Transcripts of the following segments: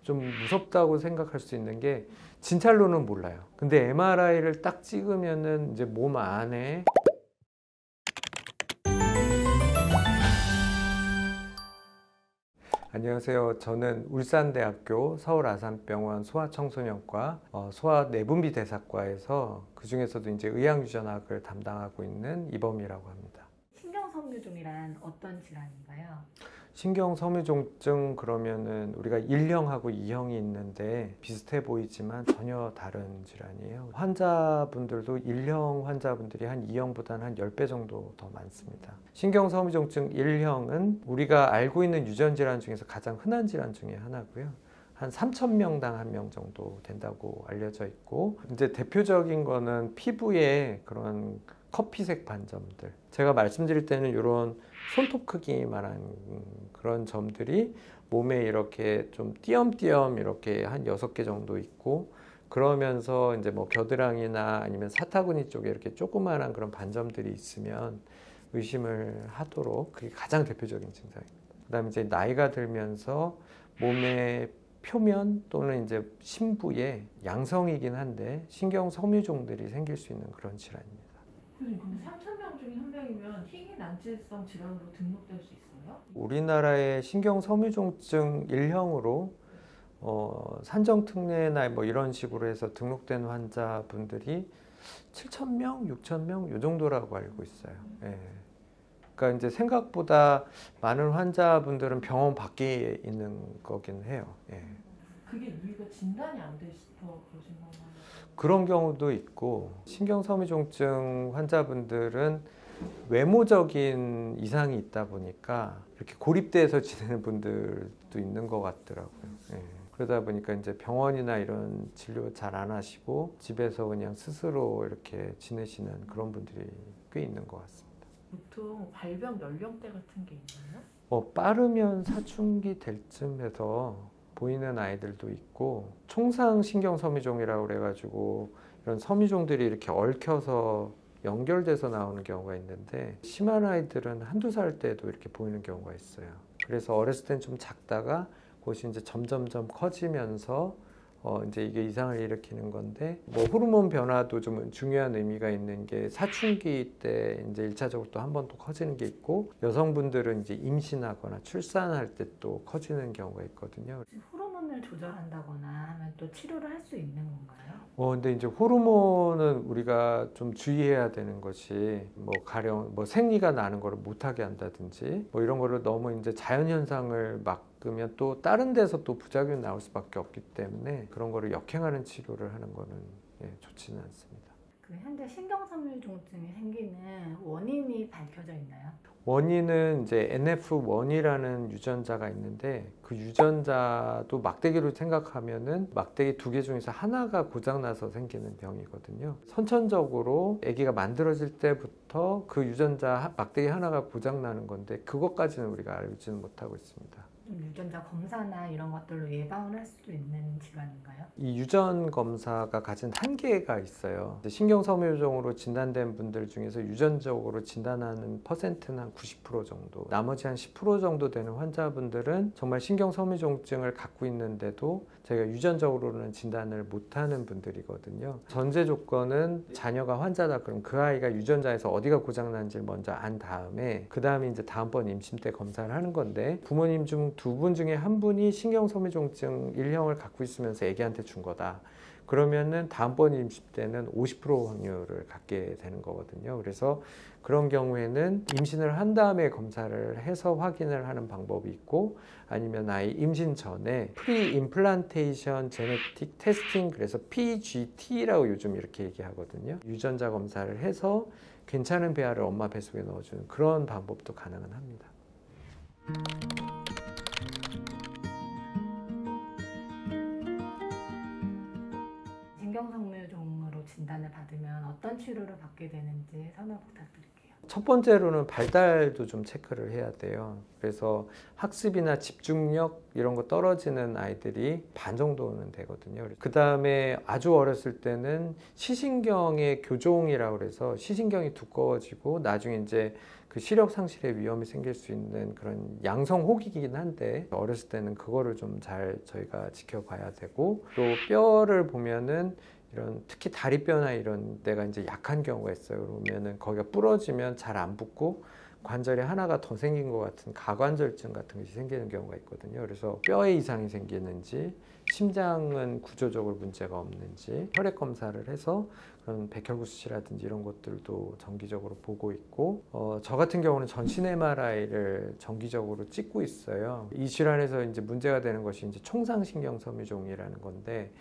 좀 무섭다고 생각할 수 있는 게 진찰로는 몰라요. 근데 MRI를 딱 찍으면은 이제 몸 안에 안녕하세요. 저는 울산대학교 서울아산병원 소아청소년과 소아내분비대사과에서 그중에서도 이제 의학유전학을 담당하고 있는 이범이라고 합니다. 신경섬유종이란 어떤 질환인가요? 신경섬유종증 그러면은 우리가 1형하고 2형이 있는데 비슷해 보이지만 전혀 다른 질환이에요. 환자분들도 1형 환자분들이 한 2형보다는 한 10배 정도 더 많습니다. 신경섬유종증 1형은 우리가 알고 있는 유전질환 중에서 가장 흔한 질환 중에 하나고요. 한 3,000명당 1명 정도 된다고 알려져 있고, 이제 대표적인 거는 피부에 그런 커피색 반점들. 제가 말씀드릴 때는 이런 손톱 크기만한 그런 점들이 몸에 이렇게 좀 띄엄띄엄 이렇게 한 6개 정도 있고, 그러면서 이제 뭐 겨드랑이나 아니면 사타구니 쪽에 이렇게 조그마한 그런 반점들이 있으면 의심을 하도록 그게 가장 대표적인 증상입니다. 그다음에 이제 나이가 들면서 몸의 표면 또는 이제 심부에 양성이긴 한데 신경 섬유종들이 생길 수 있는 그런 질환입니다. 근데 3,000명 중에 한 명이면 희귀 난치성 질환으로 등록될 수 있어요? 우리나라의 신경섬유종증 1형으로 산정특례나 뭐 이런 식으로 해서 등록된 환자분들이 7,000명, 6,000명 이 정도라고 알고 있어요. 예. 그러니까 이제 생각보다 많은 환자분들은 병원 밖에 있는 거긴 해요. 예. 그게 이유가 진단이 안 돼서 그러신 건가요? 그런 경우도 있고, 신경섬유종증 환자분들은 외모적인 이상이 있다 보니까 이렇게 고립돼서 지내는 분들도 있는 것 같더라고요. 예. 그러다 보니까 이제 병원이나 이런 진료 잘 안 하시고 집에서 그냥 스스로 이렇게 지내시는 그런 분들이 꽤 있는 것 같습니다. 보통 발병 연령대 같은 게 있나요? 빠르면 사춘기 될 쯤에서 보이는 아이들도 있고, 총상신경섬유종이라고 그래가지고 이런 섬유종들이 이렇게 얽혀서 연결돼서 나오는 경우가 있는데, 심한 아이들은 한두 살 때도 이렇게 보이는 경우가 있어요. 그래서 어렸을 땐 좀 작다가 그것이 이제 점점점 커지면서 이제 이게 이상을 일으키는 건데, 뭐 호르몬 변화도 좀 중요한 의미가 있는 게 사춘기 때 이제 1차적으로 또 한 번 또 커지는 게 있고, 여성분들은 이제 임신하거나 출산할 때 또 커지는 경우가 있거든요. 호르몬을 조절한다거나 하면 또 치료를 할 수 있는 건가요? 근데 이제 호르몬은 우리가 좀 주의해야 되는 것이, 뭐 가령 뭐 생리가 나는 거를 못하게 한다든지 뭐 이런 거를 너무 이제 자연 현상을 막으면 또 다른 데서 또 부작용이 나올 수밖에 없기 때문에 그런 거를 역행하는 치료를 하는 거는 좋지는 않습니다. 그 현재 신경섬유종증이 생기는 원인이 밝혀져 있나요? 원인은 이제 NF1이라는 유전자가 있는데, 그 유전자도 막대기로 생각하면은 막대기 2개 중에서 하나가 고장나서 생기는 병이거든요. 선천적으로 아기가 만들어질 때부터 그 유전자 막대기 하나가 고장나는 건데, 그것까지는 우리가 알지는 못하고 있습니다. 유전자 검사나 이런 것들로 예방을 할 수도 있는 질환인가요? 이 유전 검사가 가진 한계가 있어요. 신경섬유종으로 진단된 분들 중에서 유전적으로 진단하는 퍼센트는 한 90% 정도, 나머지 한 10% 정도 되는 환자분들은 정말 신경섬유종증을 갖고 있는데도 저희가 유전적으로는 진단을 못하는 분들이거든요. 전제 조건은 자녀가 환자다 그럼 그 아이가 유전자에서 어디가 고장난지를 먼저 안 다음에, 그 다음에 이제 다음번 임신 때 검사를 하는 건데, 부모님 중 2분 중에 1분이 신경섬유종증 1형을 갖고 있으면서 아기한테 준 거다. 그러면은 다음번 임신 때는 50% 확률을 갖게 되는 거거든요. 그래서 그런 경우에는 임신을 한 다음에 검사를 해서 확인을 하는 방법이 있고, 아니면 아이 임신 전에 프리 임플란테이션 제네틱 테스팅, 그래서 PGT라고 요즘 이렇게 얘기하거든요. 유전자 검사를 해서 괜찮은 배아를 엄마 뱃속에 넣어주는 그런 방법도 가능은 합니다. 신경섬유종으로 진단을 받으면 어떤 치료를 받게 되는지 설명 부탁드릴게요. 첫 번째로는 발달도 좀 체크를 해야 돼요. 그래서 학습이나 집중력 이런 거 떨어지는 아이들이 반 정도는 되거든요. 그 다음에 아주 어렸을 때는 시신경의 교종이라고 그래서 시신경이 두꺼워지고 나중에 이제 그 시력 상실의 위험이 생길 수 있는 그런 양성 호기이긴 한데 어렸을 때는 그거를 좀 잘 저희가 지켜봐야 되고, 또 뼈를 보면은 이런 특히 다리뼈나 이런 데가 이제 약한 경우가 있어요. 그러면은 거기가 부러지면 잘 안 붙고 관절이 하나가 더 생긴 것 같은 가관절증 같은 것이 생기는 경우가 있거든요. 그래서 뼈에 이상이 생기는지, 심장은 구조적으로 문제가 없는지 혈액 검사를 해서 그런 백혈구수치라든지 이런 것들도 정기적으로 보고 있고, 저 같은 경우는 전신 MRI를 정기적으로 찍고 있어요. 이 질환에서 이제 문제가 되는 것이 이제 총상신경섬유종이라는 건데,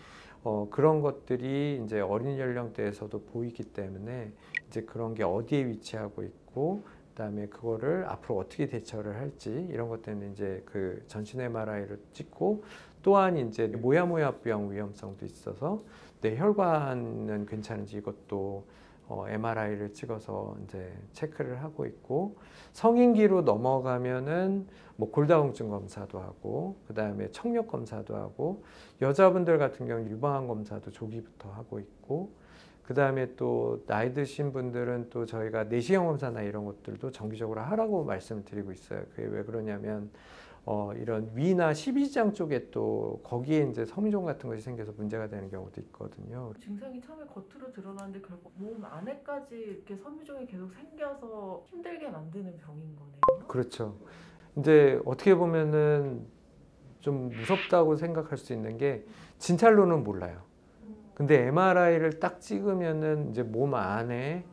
그런 것들이 이제 어린 연령대에서도 보이기 때문에 이제 그런 게 어디에 위치하고 있고, 그다음에 그거를 앞으로 어떻게 대처를 할지 이런 것 때문에 이제 그 전신 MRI를 찍고, 또한 이제 모야모야병 위험성도 있어서 뇌혈관은 괜찮은지 이것도 MRI를 찍어서 이제 체크를 하고 있고, 성인기로 넘어가면은 뭐 골다공증 검사도 하고, 그 다음에 청력 검사도 하고, 여자분들 같은 경우는 유방암 검사도 조기부터 하고 있고, 그 다음에 또 나이 드신 분들은 또 저희가 내시경 검사나 이런 것들도 정기적으로 하라고 말씀을 드리고 있어요. 그게 왜 그러냐면 이런 위나 십이지장 쪽에 또 거기에 이제 섬유종 같은 것이 생겨서 문제가 되는 경우도 있거든요. 증상이 처음에 겉으로 드러나는데 결국 몸 안에까지 이렇게 섬유종이 계속 생겨서 힘들게 만드는 병인 거네요. 그렇죠. 이제 어떻게 보면은 좀 무섭다고 생각할 수 있는 게 진찰로는 몰라요. 근데 MRI를 딱 찍으면은 이제 몸 안에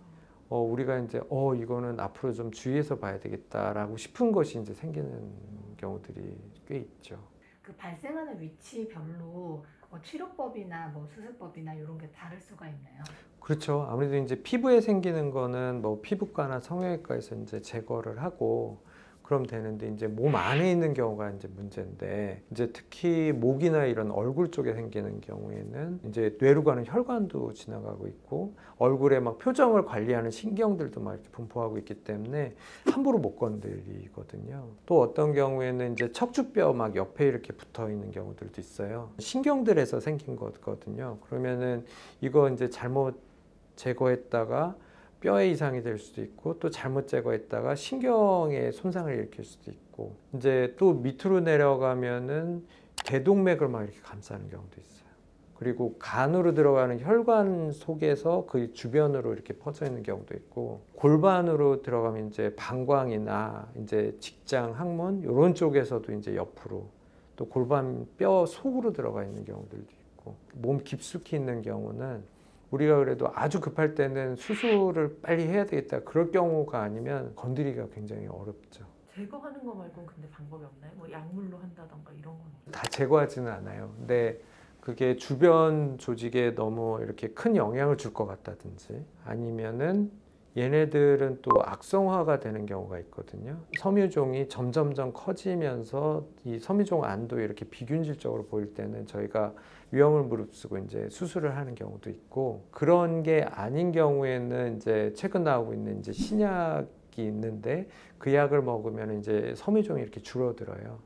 우리가 이제 이거는 앞으로 좀 주의해서 봐야 되겠다라고 싶은 것이 이제 생기는 경우들이 꽤 있죠. 그 발생하는 위치별로 뭐 치료법이나 뭐 수술법이나 이런 게 다를 수가 있나요? 그렇죠. 아무래도 이제 피부에 생기는 거는 뭐 피부과나 성형외과에서 이제 제거를 하고 그럼 되는데, 이제 몸 안에 있는 경우가 이제 문제인데, 이제 특히 목이나 이런 얼굴 쪽에 생기는 경우에는 이제 뇌로 가는 혈관도 지나가고 있고, 얼굴에 막 표정을 관리하는 신경들도 막 이렇게 분포하고 있기 때문에 함부로 못 건드리거든요. 또 어떤 경우에는 이제 척추뼈 막 옆에 이렇게 붙어 있는 경우들도 있어요. 신경들에서 생긴 거거든요. 그러면은 이거 이제 잘못 제거했다가 뼈에 이상이 될 수도 있고, 또 잘못 제거했다가 신경에 손상을 일으킬 수도 있고, 이제 또 밑으로 내려가면은 대동맥을 막 이렇게 감싸는 경우도 있어요. 그리고 간으로 들어가는 혈관 속에서 그 주변으로 이렇게 퍼져 있는 경우도 있고, 골반으로 들어가면 이제 방광이나 이제 직장, 항문 이런 쪽에서도 이제 옆으로, 또 골반 뼈 속으로 들어가 있는 경우들도 있고, 몸 깊숙이 있는 경우는 우리가 그래도 아주 급할 때는 수술을 빨리 해야 되겠다, 그럴 경우가 아니면 건드리기가 굉장히 어렵죠. 제거하는 거 말고는 근데 방법이 없나요? 뭐 약물로 한다던가 이런 건 없나요? 다 제거하지는 않아요. 근데 그게 주변 조직에 너무 이렇게 큰 영향을 줄 것 같다든지, 아니면은 얘네들은 또 악성화가 되는 경우가 있거든요. 섬유종이 점점점 커지면서 이 섬유종 안도 이렇게 비균질적으로 보일 때는 저희가 위험을 무릅쓰고 이제 수술을 하는 경우도 있고, 그런 게 아닌 경우에는 이제 최근 나오고 있는 이제 신약이 있는데 그 약을 먹으면 이제 섬유종이 이렇게 줄어들어요.